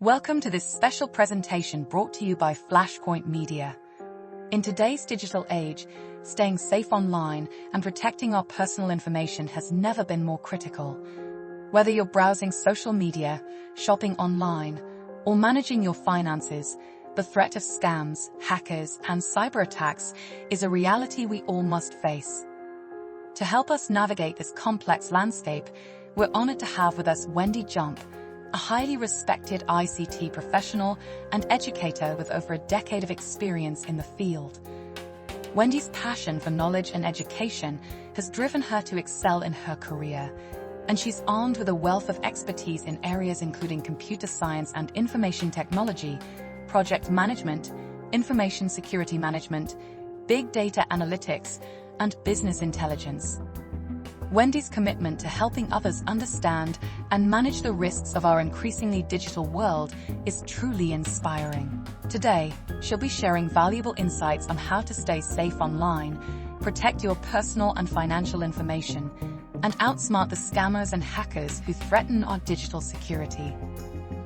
Welcome to this special presentation brought to you by Flashpoint Media. In today's digital age, staying safe online and protecting our personal information has never been more critical. Whether you're browsing social media, shopping online, or managing your finances, the threat of scams, hackers, and cyber attacks is a reality we all must face. To help us navigate this complex landscape, we're honored to have with us Wendy Jump, a highly respected ICT professional and educator with over a decade of experience in the field. Wendy's passion for knowledge and education has driven her to excel in her career, and she's armed with a wealth of expertise in areas including computer science and information technology, project management, information security management, big data analytics, and business intelligence. Wendy's commitment to helping others understand and manage the risks of our increasingly digital world is truly inspiring. Today, she'll be sharing valuable insights on how to stay safe online, protect your personal and financial information, and outsmart the scammers and hackers who threaten our digital security.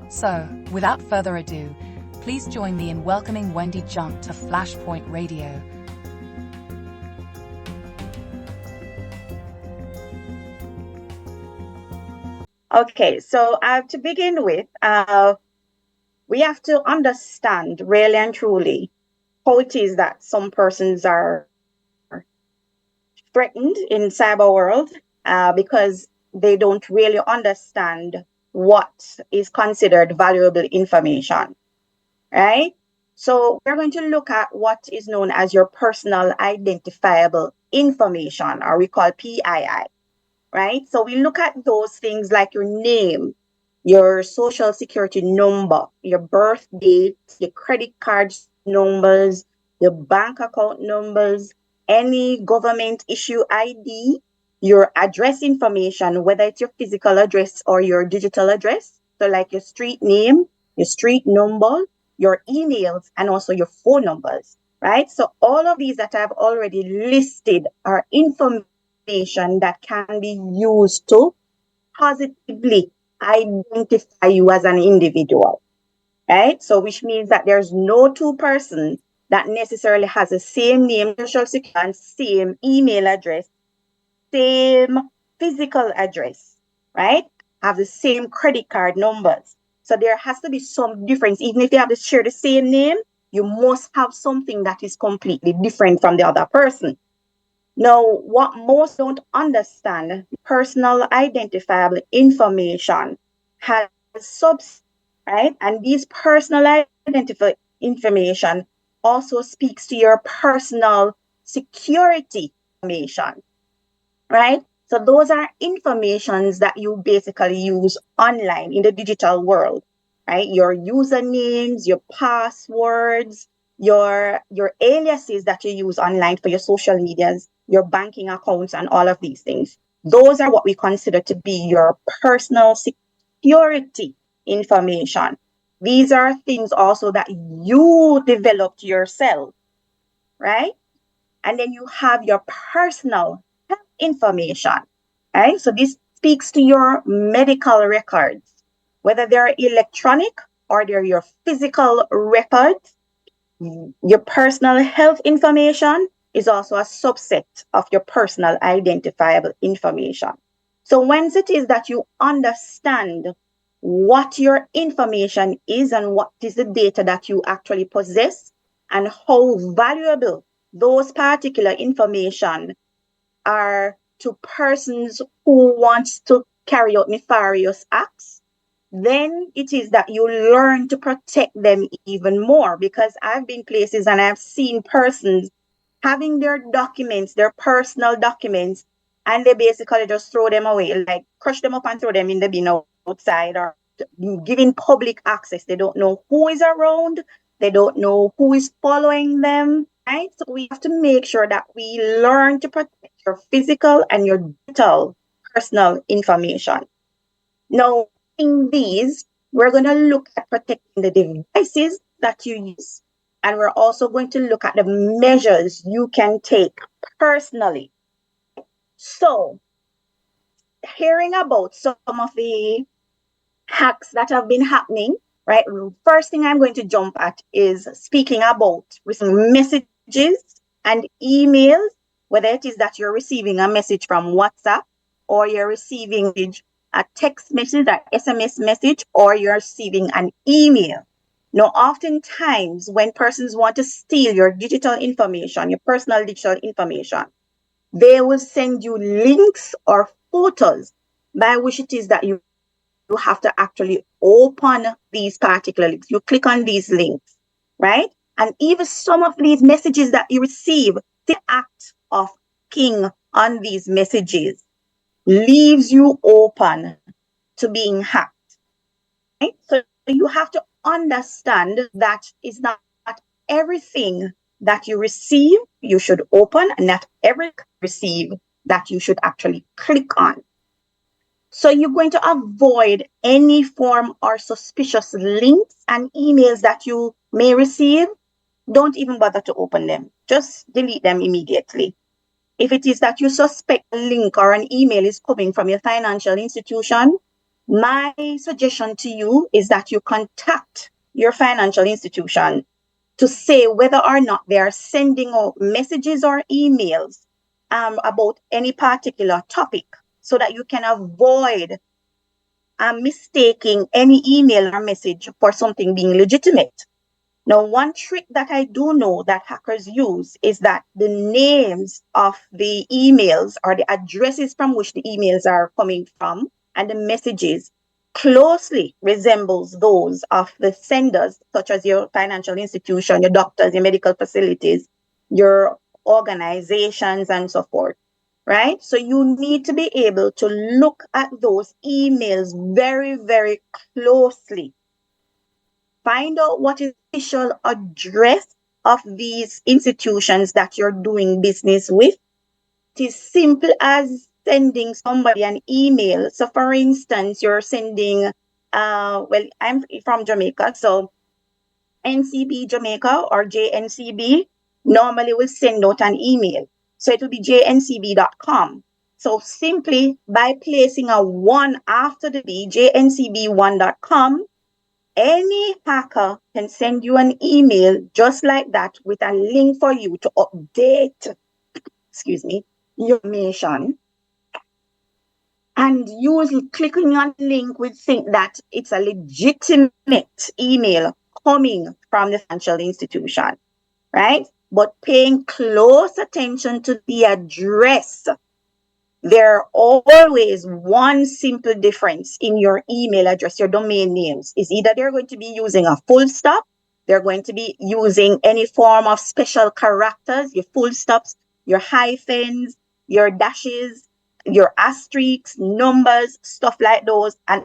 So, without further ado, please join me in welcoming Wendy Jump to Flashpoint Radio. Okay, so to begin with, we have to understand really and truly how it is that some persons are threatened in cyber world because they don't really understand what is considered valuable information, right? So we're going to look at what is known as your personal identifiable information, or we call PII. Right? So we look at those things like your name, your social security number, your birth date, your credit card numbers, your bank account numbers, any government issue ID, your address information, whether it's your physical address or your digital address. So like your street name, your street number, your emails, and also your phone numbers, right? So all of these that I've already listed are information that can be used to positively identify you as an individual, right? So which means that there's no two persons that necessarily has the same name, social security, and same email address, same physical address, right? Have the same credit card numbers. So there has to be some difference. Even if you have to share the same name, you must have something that is completely different from the other person. Now, what most don't understand, personal identifiable information has subsets, right? And these personal identifiable information also speaks to your personal security information, right? So those are informations that you basically use online in the digital world, right? Your usernames, your passwords, your aliases that you use online for your social medias, your banking accounts, and all of these things. Those are what we consider to be your personal security information. These are things also that you developed yourself, right? And then you have your personal health information, right? So this speaks to your medical records, whether they're electronic or they're your physical records. Your personal health information is also a subset of your personal identifiable information. So once it is that you understand what your information is and what is the data that you actually possess and how valuable those particular information are to persons who want to carry out nefarious acts, then it is that you learn to protect them even more. Because I've been places and I've seen persons having their documents, their personal documents, and they basically just throw them away, like crush them up and throw them in the bin outside, or giving public access. They don't know who is around. They don't know who is following them, right? So we have to make sure that we learn to protect your physical and your digital personal information. Now, in these, we're going to look at protecting the devices that you use. And we're also going to look at the measures you can take personally. So, hearing about some of the hacks that have been happening right? First thing I'm going to jump at is speaking about receiving messages and emails, whether it is that you're receiving a message from WhatsApp or you're receiving a text message, an SMS message, or you're receiving an email. Now, oftentimes when persons want to steal your digital information, your personal digital information, they will send you links or photos by which it is that you have to actually open these particular links. You click on these links, right? And even some of these messages that you receive, the act of clicking on these messages leaves you open to being hacked. Right? So you have to understand that it's not everything that you receive you should open, and not every receive that you should actually click on. So you're going to avoid any form or suspicious links and emails that you may receive. Don't even bother to open them. Just delete them immediately. If it is that you suspect a link or an email is coming from your financial institution, my suggestion to you is that you contact your financial institution to say whether or not they are sending out messages or emails about any particular topic, so that you can avoid mistaking any email or message for something being legitimate. Now, one trick that I do know that hackers use is that the names of the emails or the addresses from which the emails are coming from and the messages closely resembles those of the senders, such as your financial institution, your doctors, your medical facilities, your organizations, and so forth, right? So you need to be able to look at those emails very, very closely. Find out what is the official address of these institutions that you're doing business with. It is simple as sending somebody an email. So, for instance, you're sending, I'm from Jamaica, so NCB Jamaica or JNCB normally will send out an email. So it will be jncb.com. So simply by placing a 1 after the B, jncb1.com, any hacker can send you an email just like that with a link for you to update, your information. And usually clicking on the link would think that it's a legitimate email coming from the financial institution, right? But paying close attention to the address, there are always one simple difference in your email address, your domain names, is either they're going to be using a full stop, they're going to be using any form of special characters, your full stops, your hyphens, your dashes, your asterisks, numbers, stuff like those, an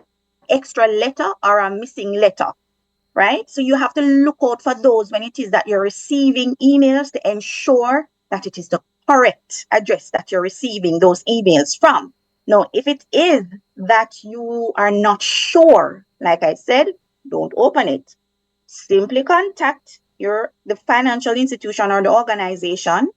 extra letter or a missing letter, right? So you have to look out for those when it is that you're receiving emails to ensure that it is the correct address that you're receiving those emails from. Now, if it is that you are not sure, like I said, don't open it. Simply contact the financial institution or the organization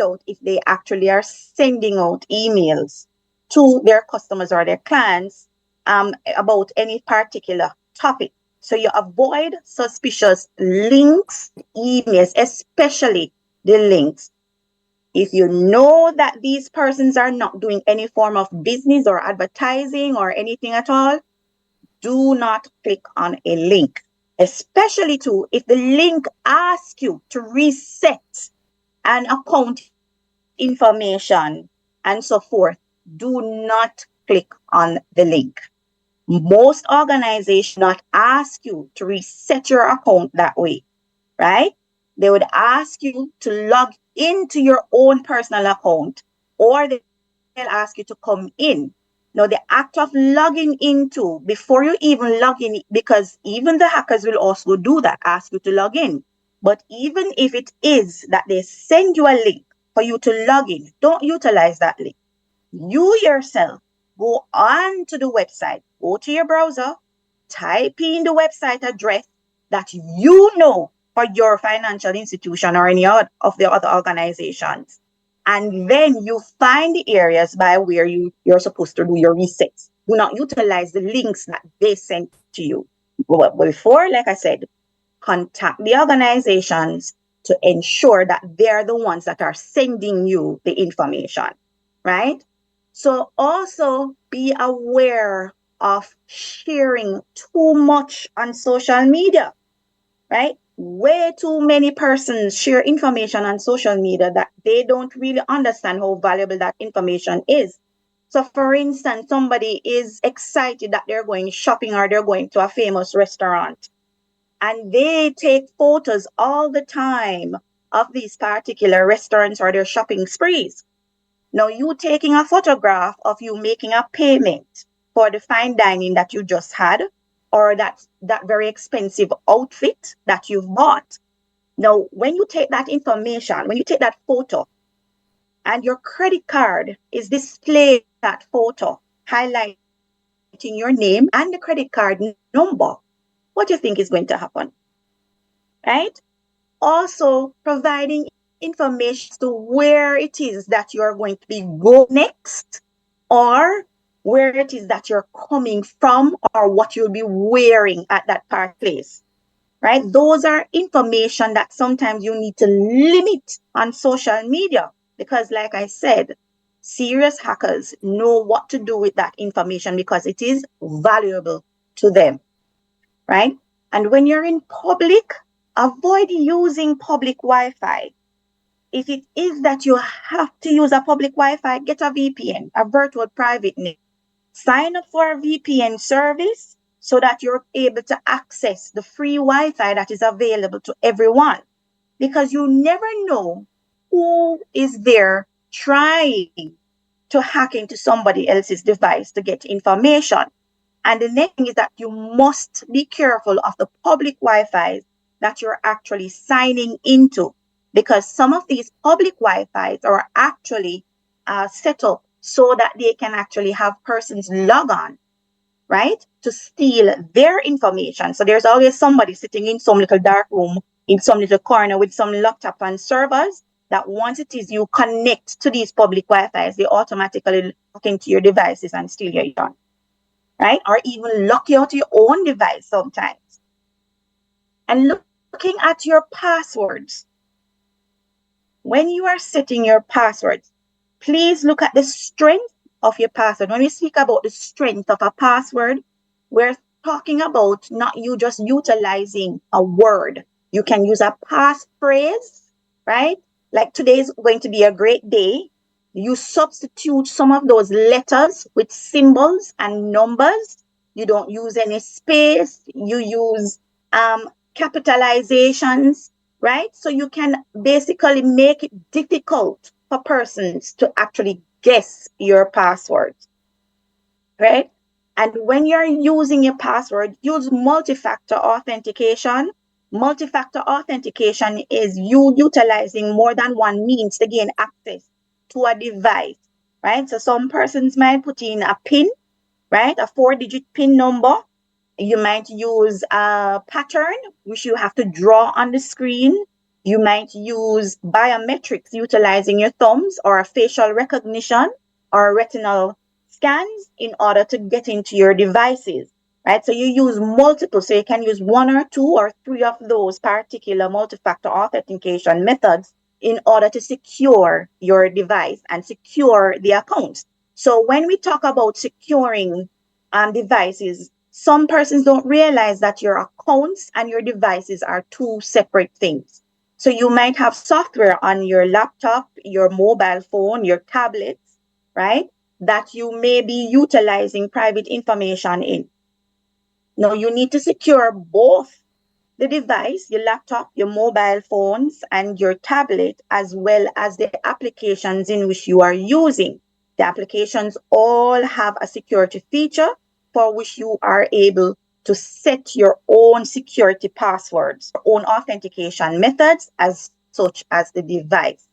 out if they actually are sending out emails to their customers or their clients about any particular topic. So you avoid suspicious links, emails, especially the links. If you know that these persons are not doing any form of business or advertising or anything at all, do not click on a link. Especially too, if the link asks you to reset an account information and so forth, do not click on the link. Most organizations not ask you to reset your account that way, right? They would ask you to log into your own personal account, or they'll ask you to come in. Now, the act of logging into, before you even log in, because even the hackers will also do that, ask you to log in. But even if it is that they send you a link for you to log in, don't utilize that link. You yourself go on to the website, go to your browser, type in the website address that you know for your financial institution or any of the other organizations. And then you find the areas by where you're supposed to do your resets. Do not utilize the links that they sent to you. But before, like I said, contact the organizations to ensure that they're the ones that are sending you the information, right? So also be aware of sharing too much on social media, right? Way too many persons share information on social media that they don't really understand how valuable that information is. So, for instance, somebody is excited that they're going shopping or they're going to a famous restaurant, and they take photos all the time of these particular restaurants or their shopping sprees. Now, you taking a photograph of you making a payment for the fine dining that you just had, or that very expensive outfit that you've bought. Now, when you take that information, when you take that photo, and your credit card is displaying that photo, highlighting your name and the credit card number, what do you think is going to happen? Right? Also, providing information to where it is that you're going to be going next, or where it is that you're coming from, or what you'll be wearing at that place, right? Those are information that sometimes you need to limit on social media because, like I said, serious hackers know what to do with that information because it is valuable to them, right? And when you're in public, avoid using public Wi-Fi. If it is that you have to use a public Wi-Fi, get a VPN, a virtual private network. Sign up for a VPN service so that you're able to access the free Wi-Fi that is available to everyone. Because you never know who is there trying to hack into somebody else's device to get information. And the next thing is that you must be careful of the public Wi-Fi that you're actually signing into, because some of these public Wi-Fi are actually set up so that they can actually have persons log on, right, to steal their information. So there's always somebody sitting in some little dark room, in some little corner with some laptop and servers that once it is you connect to these public Wi-Fi, they automatically look into your devices and steal your information, right? Or even lock you out your own device sometimes. And looking at your passwords. When you are setting your passwords, please look at the strength of your password. When we speak about the strength of a password, we're talking about not you just utilizing a word. You can use a passphrase, right? Like today is going to be a great day. You substitute some of those letters with symbols and numbers. You don't use any space. You use capitalizations, right? So you can basically make it difficult for persons to actually guess your password, right? And when you're using your password, use multi-factor authentication. Multi-factor authentication is you utilizing more than one means to gain access to a device, right? So some persons might put in a PIN, right? A 4-digit PIN number. You might use a pattern, which you have to draw on the screen. You might use biometrics utilizing your thumbs or a facial recognition or retinal scans in order to get into your devices, right? So you use multiple, so you can use one or two or three of those particular multi-factor authentication methods in order to secure your device and secure the accounts. So when we talk about securing devices, some persons don't realize that your accounts and your devices are two separate things. So you might have software on your laptop, your mobile phone, your tablets, right, that you may be utilizing private information in. Now you need to secure both the device, your laptop, your mobile phones, and your tablet, as well as the applications in which you are using. The applications all have a security feature for which you are able to set your own security passwords, your own authentication methods, as such as the device.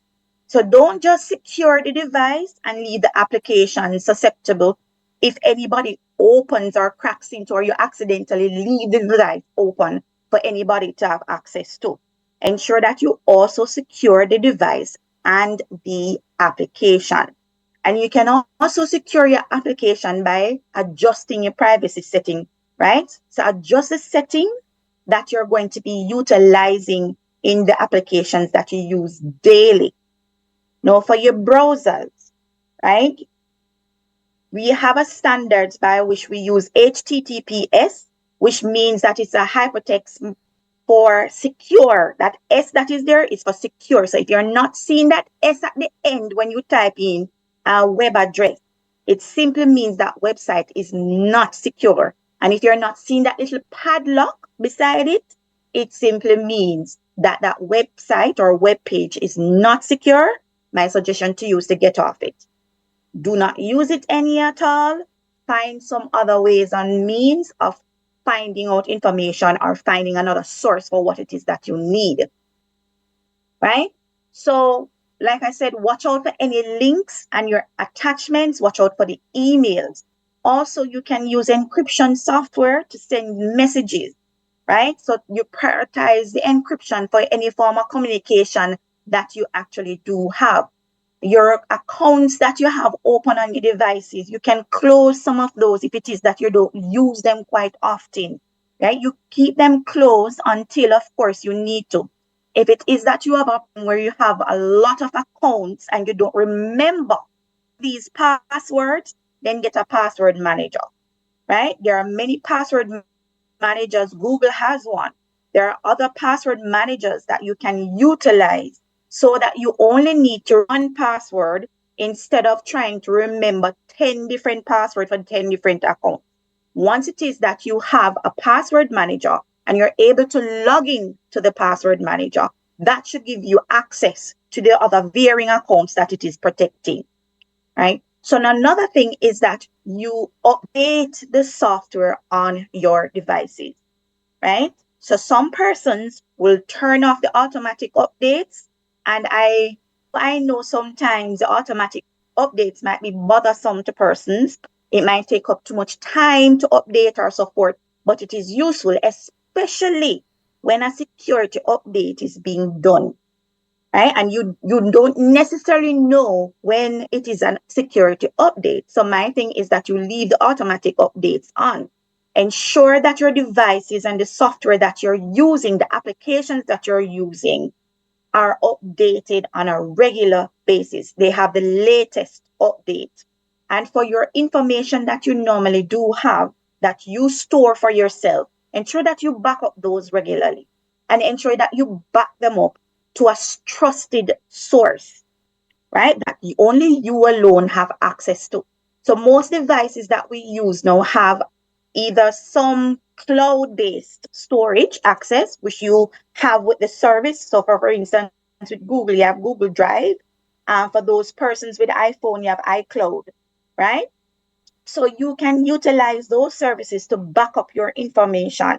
So don't just secure the device and leave the application susceptible if anybody opens or cracks into, or you accidentally leave the device open for anybody to have access to. Ensure that you also secure the device and the application. And you can also secure your application by adjusting your privacy setting right? So adjust the setting that you're going to be utilizing in the applications that you use daily. Now, for your browsers, right? We have a standards by which we use HTTPS, which means that it's a hypertext for secure. That S that is there is for secure. So if you're not seeing that S at the end when you type in a web address, it simply means that website is not secure. And if you're not seeing that little padlock beside it, it simply means that that website or web page is not secure. My suggestion to you is to get off it. Do not use it any at all. Find some other ways and means of finding out information or finding another source for what it is that you need. Right? So, like I said, watch out for any links and your attachments. Watch out for the emails. Also, you can use encryption software to send messages, right? So you prioritize the encryption for any form of communication that you actually do have. Your accounts that you have open on your devices, you can close some of those if it is that you don't use them quite often, right? You keep them closed until, of course, you need to. If it is that you have a where you have a lot of accounts and you don't remember these passwords, then get a password manager, right? There are many password managers. Google has one. There are other password managers that you can utilize so that you only need to one password instead of trying to remember 10 different passwords for 10 different accounts. Once it is that you have a password manager and you're able to log in to the password manager, that should give you access to the other varying accounts that it is protecting, right? So another thing is that you update the software on your devices, right? So some persons will turn off the automatic updates, and I know sometimes the automatic updates might be bothersome to persons. It might take up too much time to update or so forth, but it is useful, especially when a security update is being done, right? And you don't necessarily know when it is a security update. So my thing is that you leave the automatic updates on. Ensure that your devices and the software that you're using, the applications that you're using, are updated on a regular basis. They have the latest update. And for your information that you normally do have, that you store for yourself, ensure that you back up those regularly and ensure that you back them up to a trusted source, right? That only you alone have access to. So most devices that we use now have either some cloud-based storage access, which you have with the service. So for instance, with Google, you have Google Drive. For those persons with iPhone, you have iCloud, right? So you can utilize those services to back up your information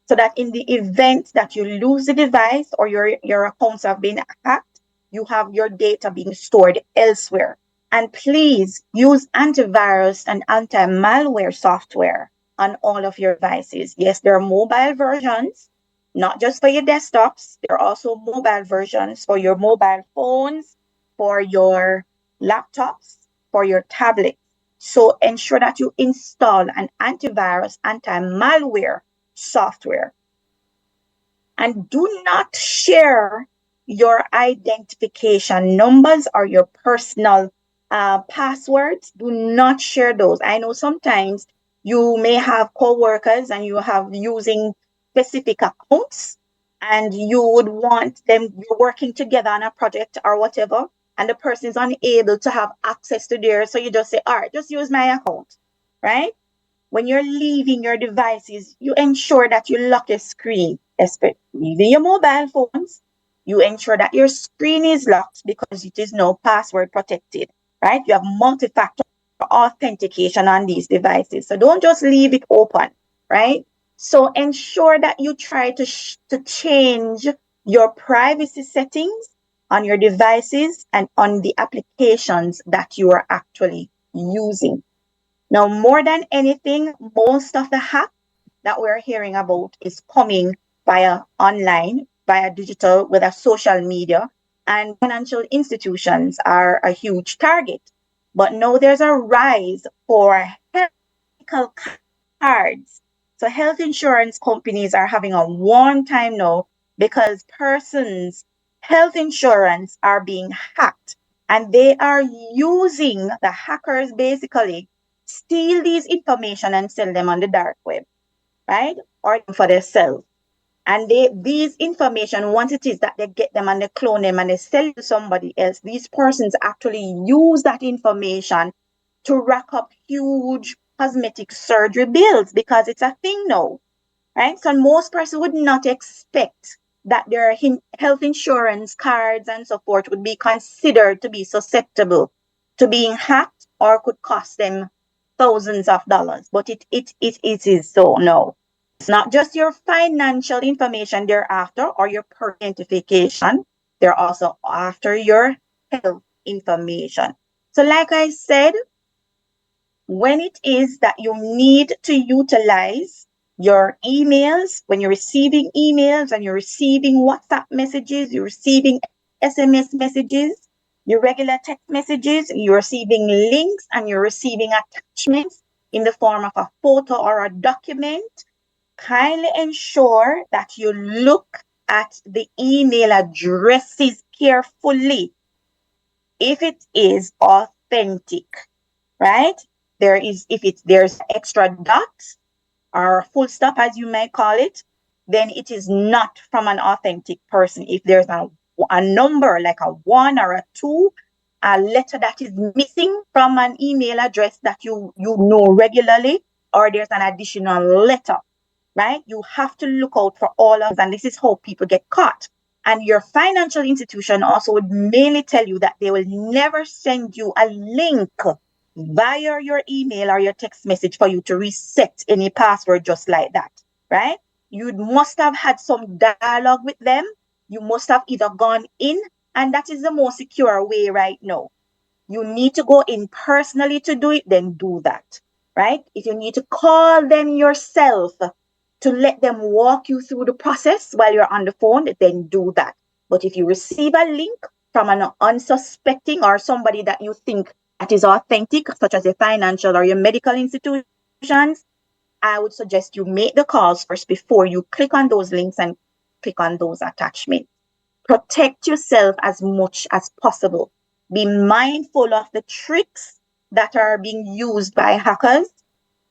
so that in the event that you lose the device or your accounts have been hacked, you have your data being stored elsewhere. And please use antivirus and anti-malware software on all of your devices. Yes, there are mobile versions, not just for your desktops. There are also mobile versions for your mobile phones, for your laptops, for your tablets. So ensure that you install an antivirus, anti-malware software. And do not share your identification numbers or your personal passwords. Do not share those. I know sometimes you may have coworkers and you have using specific accounts and you would want them working together on a project or whatever, and the person is unable to have access to theirs. So you just say, all right, just use my account, right? When you're leaving your devices, you ensure that you lock your screen, especially leaving your mobile phones. You ensure that your screen is locked because it is now password protected, right? You have multi-factor authentication on these devices. So don't just leave it open, right? So ensure that you try to change your privacy settings on your devices and on the applications that you are actually using. Now, more than anything, most of the hack that we're hearing about is coming via online, via digital, with a social media, and financial institutions are a huge target. But now there's a rise for medical cards. So health insurance companies are having a warm time now because persons' health insurance are being hacked, and they are using the hackers basically steal these information and sell them on the dark web, right? Or for themselves. And these information, once it is that they get them and they clone them and they sell it to somebody else, these persons actually use that information to rack up huge cosmetic surgery bills because it's a thing now, right? So most persons would not expect that their health insurance cards and so forth would be considered to be susceptible to being hacked or could cost them thousands of dollars. But it is so now. It's not just your financial information they're after or your identification. They're also after your health information. So like I said, when it is that you need to utilize your emails, when you're receiving emails and you're receiving WhatsApp messages, you're receiving SMS messages, your regular text messages, you're receiving links and you're receiving attachments in the form of a photo or a document, kindly ensure that you look at the email addresses carefully if it is authentic, right? There's extra dots or full stop, as you may call it, then it is not from an authentic person. If there's a number like a 1 or a 2, a letter that is missing from an email address that you know regularly, or there's an additional letter, right? You have to look out for all of, and this is how people get caught. And your financial institution also would mainly tell you that they will never send you a link via your email or your text message for you to reset any password just like that, right? You must have had some dialogue with them. You must have either gone in, and that is the most secure way right now. You need to go in personally to do it, then do that, right? If you need to call them yourself to let them walk you through the process while you're on the phone, then do that. But if you receive a link from an unsuspecting or somebody that you think that is authentic, such as a financial or your medical institutions, I would suggest you make the calls first before you click on those links and click on those attachments. Protect yourself as much as possible. Be mindful of the tricks that are being used by hackers,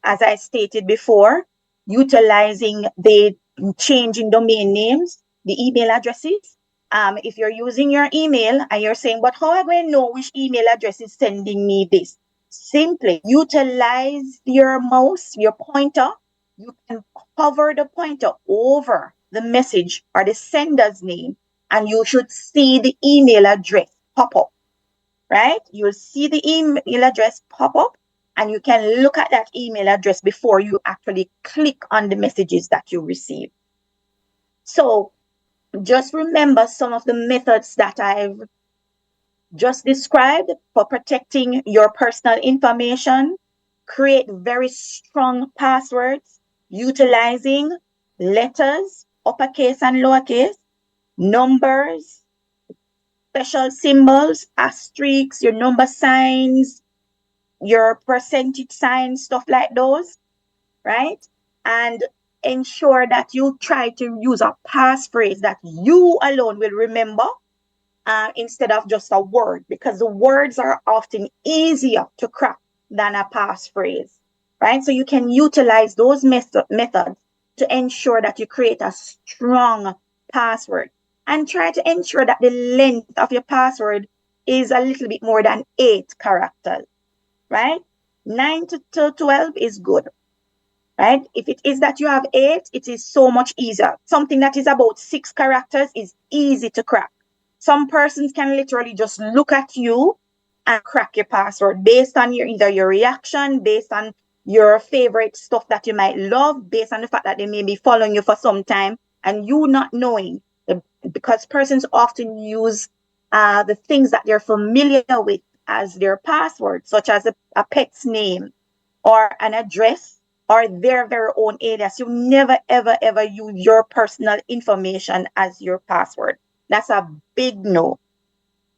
as I stated before, utilizing the changing domain names, the email addresses. If you're using your email and you're saying, but how am I going to know which email address is sending me this? Simply utilize your mouse, your pointer. You can hover the pointer over the message or the sender's name, and you should see the email address pop up, right? You'll see the email address pop up, and you can look at that email address before you actually click on the messages that you receive. So just remember some of the methods that I've just described for protecting your personal information. Create very strong passwords utilizing letters, uppercase and lowercase, numbers, special symbols, asterisks, your number signs, your percentage signs, stuff like those, right? And ensure that you try to use a passphrase that you alone will remember instead of just a word, because the words are often easier to crack than a passphrase, right? So you can utilize those methods to ensure that you create a strong password, and try to ensure that the length of your password is a little bit more than 8 characters, right? 9 to 12 is good, right? If it is that you have 8, it is so much easier. Something that is about 6 characters is easy to crack. Some persons can literally just look at you and crack your password based on either your reaction, based on your favorite stuff that you might love, based on the fact that they may be following you for some time and you not knowing, because persons often use the things that they're familiar with as their password, such as a pet's name or an address or their very own alias. You never, ever, ever use your personal information as your password. That's a big no.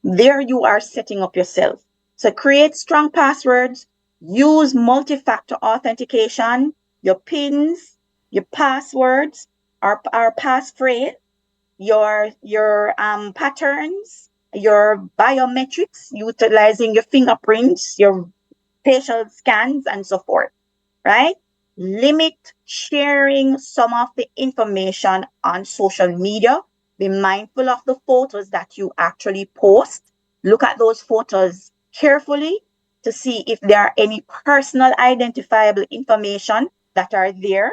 There you are setting up yourself. So create strong passwords, use multi-factor authentication, your PINs, your passwords or passphrase, your patterns, your biometrics, utilizing your fingerprints, your facial scans, and so forth, right? Limit sharing some of the information on social media. Be mindful of the photos that you actually post. Look at those photos carefully to see if there are any personal identifiable information that are there,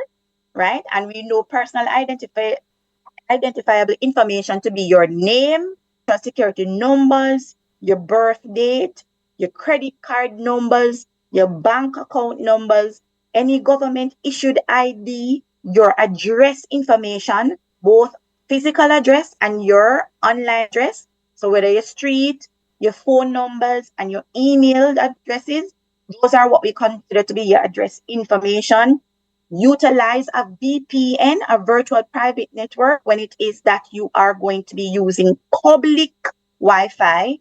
right? And we know personal identifiable information to be your name, your security numbers, your birth date, your credit card numbers, your bank account numbers, any government issued ID, your address information, both physical address and your online address. So whether your street, your phone numbers, and your email addresses, those are what we consider to be your address information. Utilize a VPN, a virtual private network, when it is that you are going to be using public Wi-Fi.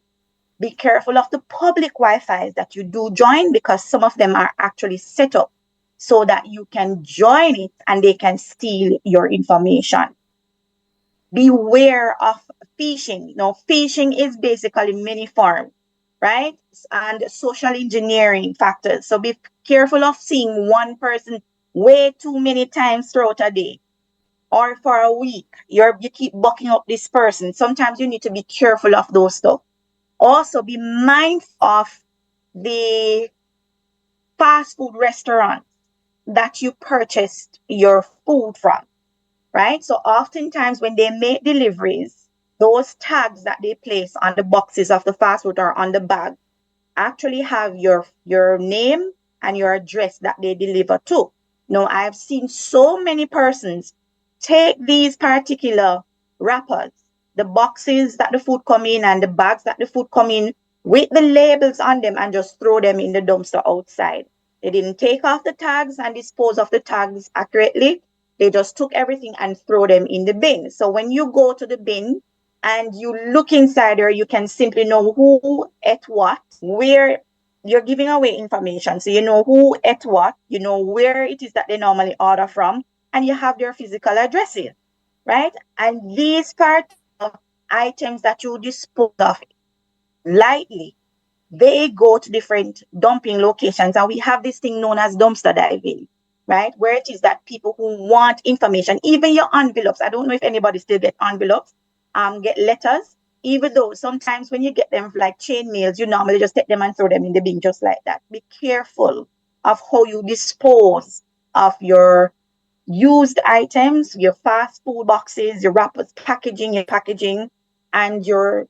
Be careful of the public Wi-Fi that you do join, because some of them are actually set up so that you can join it and they can steal your information. Beware of phishing. Now, phishing is basically many forms, right? And social engineering factors. So be careful of seeing one person way too many times throughout a day or for a week. You keep bucking up this person. Sometimes you need to be careful of those stuff. Also, be mindful of the fast food restaurants that you purchased your food from, right? So oftentimes when they make deliveries, those tags that they place on the boxes of the fast food or on the bag actually have your name and your address that they deliver to. Now, I've seen so many persons take these particular wrappers, the boxes that the food come in and the bags that the food come in with the labels on them, and just throw them in the dumpster outside. They didn't take off the tags and dispose of the tags accurately. They just took everything and throw them in the bin. So when you go to the bin and you look inside there, you can simply know who ate what, where. You're giving away information. So you know who ate what, you know where it is that they normally order from, and you have their physical addresses, right? And these particular items that you dispose of lightly, they go to different dumping locations. And we have this thing known as dumpster diving, right? Where it is that people who want information, even your envelopes, I don't know if anybody still get envelopes, get letters, even though sometimes when you get them like chain mails, you normally just take them and throw them in the bin just like that. Be careful of how you dispose of your used items, your fast food boxes, your wrappers, your packaging, and your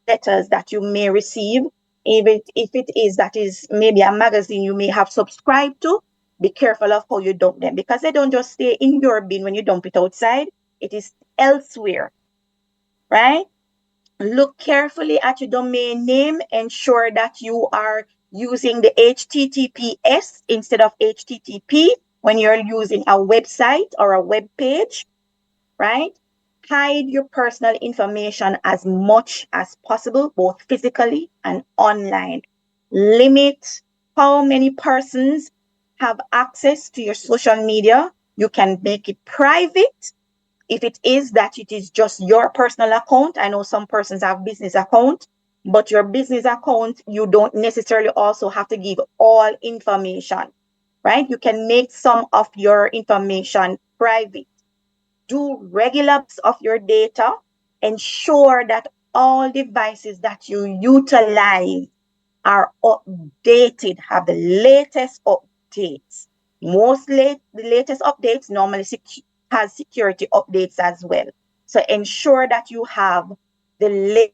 letters that you may receive. Even if it is that is maybe a magazine you may have subscribed to, be careful of how you dump them, because they don't just stay in your bin when you dump it outside. It is elsewhere, right? Look carefully at your domain name. Ensure that you are using the HTTPS instead of HTTP when you're using a website or a web page, right? Hide your personal information as much as possible, both physically and online. Limit how many persons have access to your social media. You can make it private if it is that it is just your personal account. I know some persons have business account, but your business account, you don't necessarily also have to give all information, right? You can make some of your information private. Do regular backups of your data. Ensure that all devices that you utilize are updated, have the latest updates. The latest updates normally has security updates as well. So ensure that you have the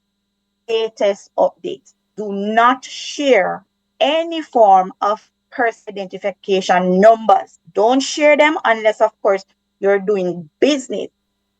latest updates. Do not share any form of person identification numbers. Don't share them unless, of course, you're doing business.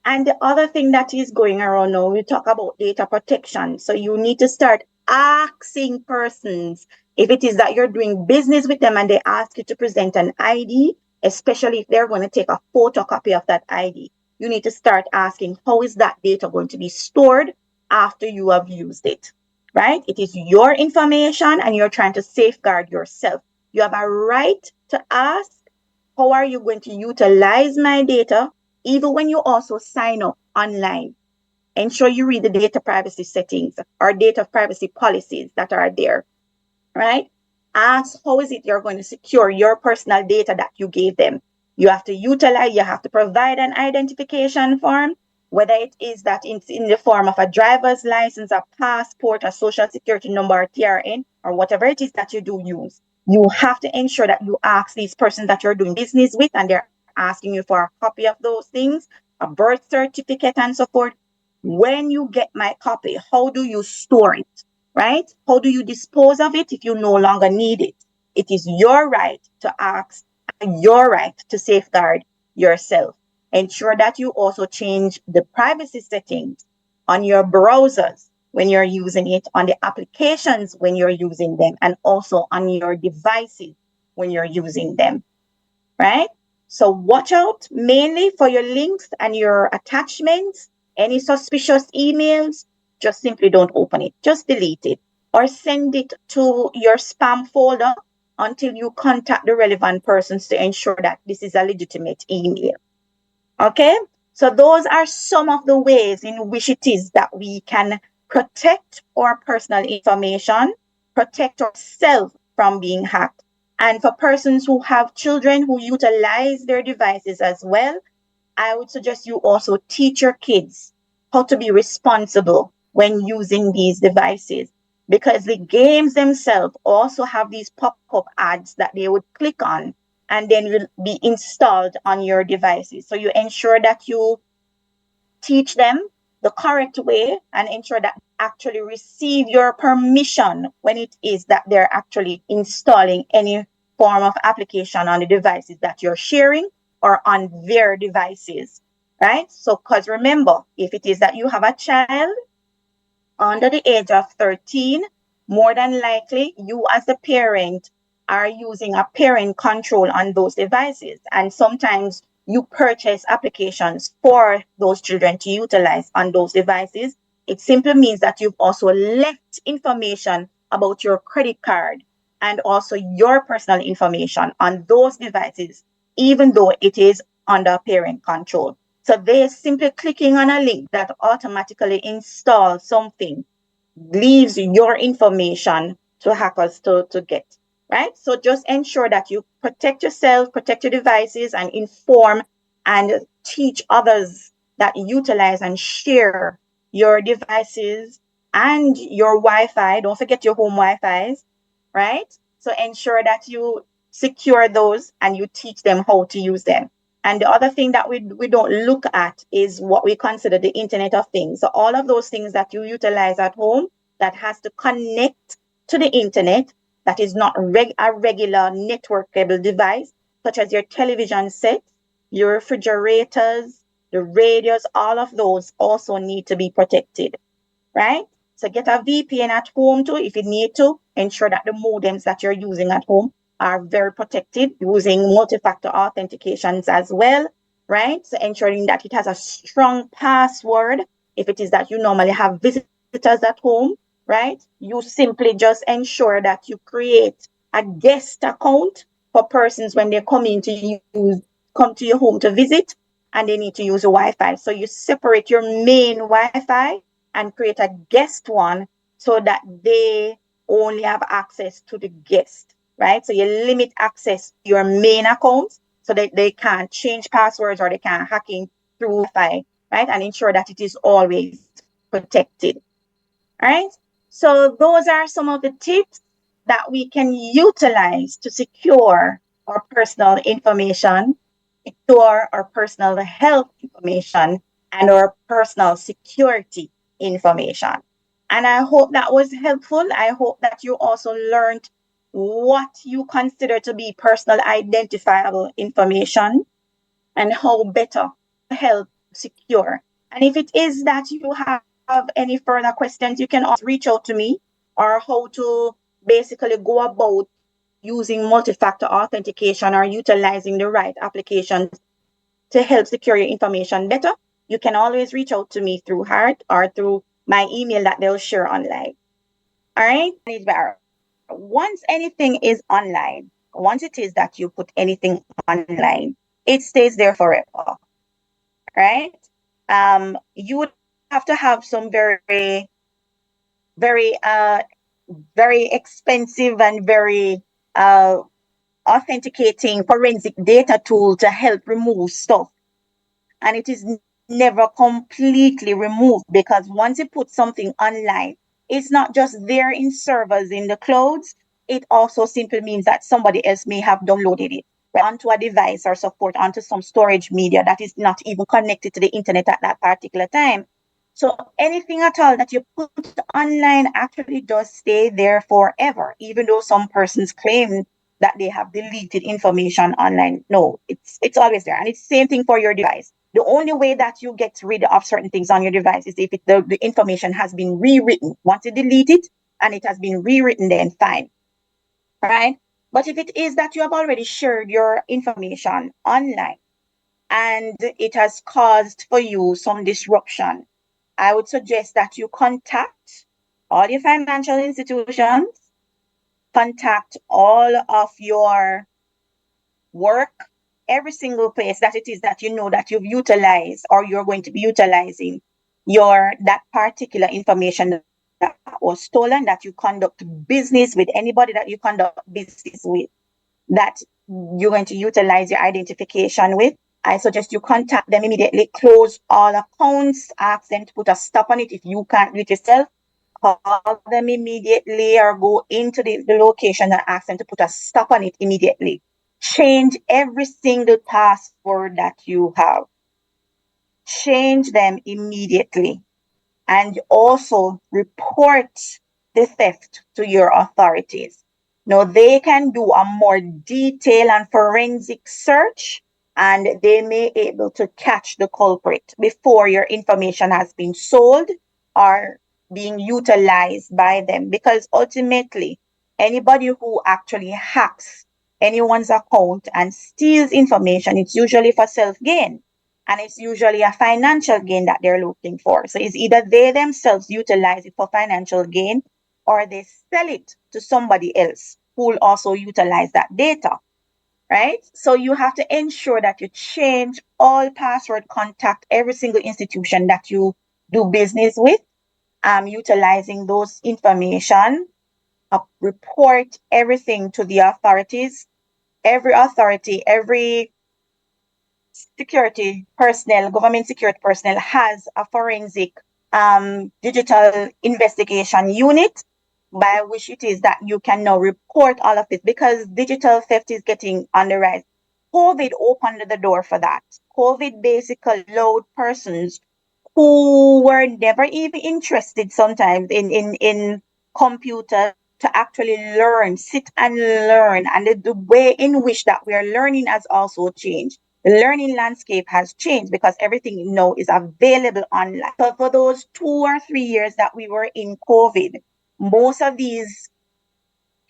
And the other thing that is going around now, we talk about data protection. So you need to start asking persons, if it is that you're doing business with them and they ask you to present an ID, especially if they're going to take a photocopy of that ID, you need to start asking, how is that data going to be stored after you have used it, right? It is your information and you're trying to safeguard yourself. You have a right to ask How are you going to utilize my data even when you also sign up online? Ensure you read the data privacy settings or data privacy policies that are there, right? Ask how is it you're going to secure your personal data that you gave them. You have to provide an identification form, whether it is that it's in the form of a driver's license, a passport, a social security number, or TRN, or whatever it is that you do use. You have to ensure that you ask these persons that you're doing business with, and they're asking you for a copy of those things, a birth certificate, and so forth. When you get my copy, how do you store it? Right? How do you dispose of it if you no longer need it? It is your right to ask and your right to safeguard yourself. Ensure that you also change the privacy settings on your browsers when you're using it, on the applications when you're using them, and also on your devices when you're using them. Right? So watch out mainly for your links and your attachments. Any suspicious emails, just simply don't open it. Just delete it or send it to your spam folder until you contact the relevant persons to ensure that this is a legitimate email. Okay? So those are some of the ways in which it is that we can protect our personal information, protect ourselves from being hacked. And for persons who have children who utilize their devices as well, I would suggest you also teach your kids how to be responsible when using these devices, because the games themselves also have these pop-up ads that they would click on and then will be installed on your devices. So you ensure that you teach them the correct way and ensure that they actually receive your permission when it is that they're actually installing any form of application on the devices that you're sharing or on their devices, right? So, because remember, if it is that you have a child under the age of 13, more than likely you as the parent are using a parent control on those devices. And sometimes you purchase applications for those children to utilize on those devices. It simply means that you've also left information about your credit card and also your personal information on those devices, even though it is under parent control. So they're simply clicking on a link that automatically installs something, leaves your information to hackers to get, right? So just ensure that you protect yourself, protect your devices, and inform and teach others that utilize and share your devices and your Wi-Fi. Don't forget your home Wi-Fi's, right? So ensure that you secure those and you teach them how to use them. And the other thing that we don't look at is what we consider the Internet of Things. So all of those things that you utilize at home that has to connect to the internet, that is not a regular network cable device, such as your television set, your refrigerators, the radios, all of those also need to be protected, right? So get a VPN at home too if you need to. Ensure that the modems that you're using at home are very protected using multi-factor authentications as well, right? So ensuring that it has a strong password. If it is that you normally have visitors at home, right? You simply just ensure that you create a guest account for persons when they come to your home to visit and they need to use the Wi-Fi. So you separate your main Wi-Fi and create a guest one so that they only have access to the guest, right? So you limit access to your main accounts so that they can't change passwords or they can't hack in through Wi-Fi, right? And ensure that it is always protected, right? So those are some of the tips that we can utilize to secure our personal information, secure our personal health information, and our personal security information. And I hope that was helpful. I hope that you also learned what you consider to be personal identifiable information and how better to help secure. And if it is that you have any further questions, you can also reach out to me or how to basically go about using multi-factor authentication or utilizing the right applications to help secure your information better. You can always reach out to me through Heart or through my email that they'll share online. All right. Once anything is online, once it is that you put anything online, it stays there forever, right? You would have to have some very, very expensive and very uh, authenticating forensic data tool to help remove stuff. And it is never completely removed, because once you put something online, it's not just there in servers in the clouds. It also simply means that somebody else may have downloaded it onto a device or support onto some storage media that is not even connected to the internet at that particular time. So anything at all that you put online actually does stay there forever, even though some persons claim that they have deleted information online. No, it's always there. And it's the same thing for your device. The only way that you get rid of certain things on your device is if the information has been rewritten. Once you delete it and it has been rewritten, then fine. Right? But if it is that you have already shared your information online and it has caused for you some disruption, I would suggest that you contact all your financial institutions, contact all of your work, every single place that it is that you know that you've utilized or you're going to be utilizing your that particular information that was stolen, that you conduct business with, anybody that you conduct business with, that you're going to utilize your identification with. I suggest you contact them immediately, close all accounts, ask them to put a stop on it. If you can't do it yourself, call them immediately or go into the location and ask them to put a stop on it immediately. Change every single password that you have. Change them immediately. And also report the theft to your authorities. Now, they can do a more detailed and forensic search, and they may be able to catch the culprit before your information has been sold or being utilized by them. Because ultimately, anybody who actually hacks anyone's account and steals information, it's usually for self-gain. And it's usually a financial gain that they're looking for. So it's either they themselves utilize it for financial gain, or they sell it to somebody else who will also utilize that data, right? So you have to ensure that you change all password, contact every single institution that you do business with, utilizing those information, report everything to the authorities. Every authority, every security personnel, government security personnel has a forensic digital investigation unit by which it is that you can now report all of this, because digital theft is getting on the rise. COVID opened the door for that. COVID basically allowed persons who were never even interested sometimes in computers to actually learn, sit and learn. And the way in which that we are learning has also changed. The learning landscape has changed because everything now is available online. So for those 2 or 3 years that we were in COVID, most of these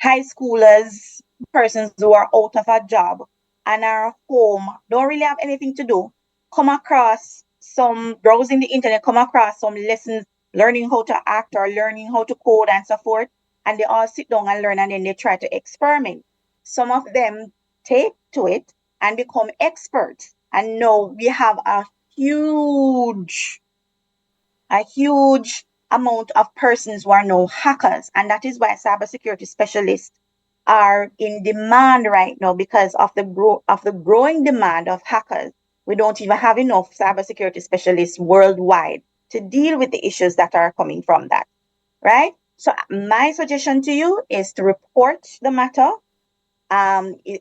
high schoolers, persons who are out of a job and are home, don't really have anything to do, come across some, browsing the internet, come across some lessons, learning how to act or learning how to code and so forth. And they all sit down and learn, and then they try to experiment. Some of them take to it and become experts. And now we have huge a huge amount of persons who are now hackers. And that is why cybersecurity specialists are in demand right now, because of the growing demand of hackers. We don't even have enough cybersecurity specialists worldwide to deal with the issues that are coming from that, right? So my suggestion to you is to report the matter.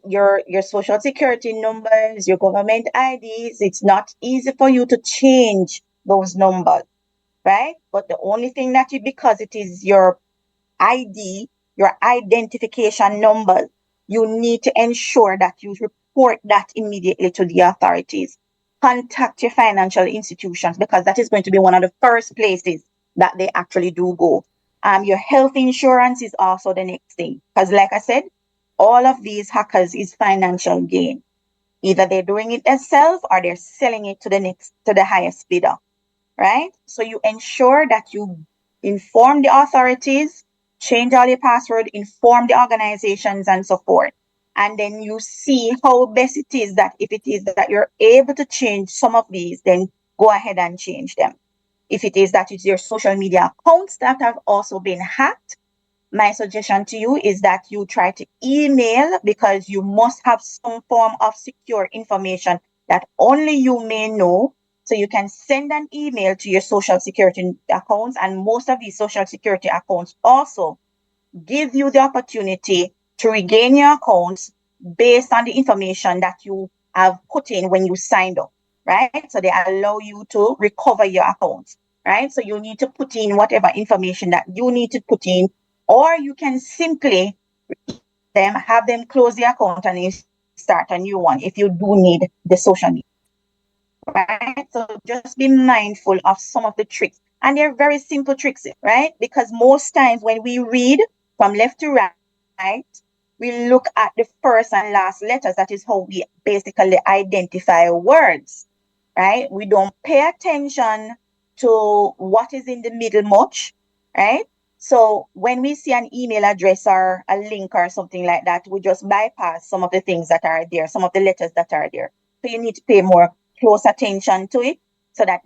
Your social security numbers, your government IDs. It's not easy for you to change those numbers, right? But the only thing that you, because it is your ID, your identification number, you need to ensure that you report that immediately to the authorities. Contact your financial institutions, because that is going to be one of the first places that they actually do go. Your health insurance is also the next thing, because like I said, all of these hackers is financial gain. Either they're doing it themselves or they're selling it to the highest bidder, right? So you ensure that you inform the authorities, change all your password, inform the organizations and so forth. and then you see how best it is that if it is that you're able to change some of these, then go ahead and change them. If it is that it's your social media accounts that have also been hacked, my suggestion to you is that you try to email, because you must have some form of secure information that only you may know. So you can send an email to your social security accounts, and most of these social security accounts also give you the opportunity to regain your accounts based on the information that you have put in when you signed up, right? So they allow you to recover your accounts, right? So you need to put in whatever information that you need to put in, or you can simply them have them close the account and you start a new one if you do need the social media, right? So just be mindful of some of the tricks. And they're very simple tricks, right? Because most times when we read from left to right, we look at the first and last letters. That is how we basically identify words, right? We don't pay attention to what is in the middle much, right? So when we see an email address or a link or something like that, we just bypass some of the things that are there, some of the letters that are there. So you need to pay more close attention to it, so that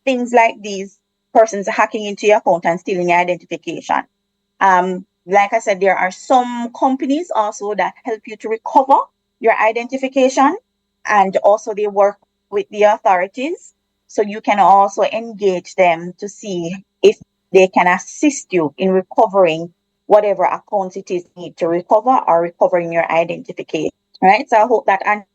things like these, persons hacking into your account and stealing your identification. Like I said, there are some companies also that help you to recover your identification, and also they work with the authorities. So you can also engage them to see if they can assist you in recovering whatever accounts it is you need to recover, or recovering your identification. Right. So I hope that answers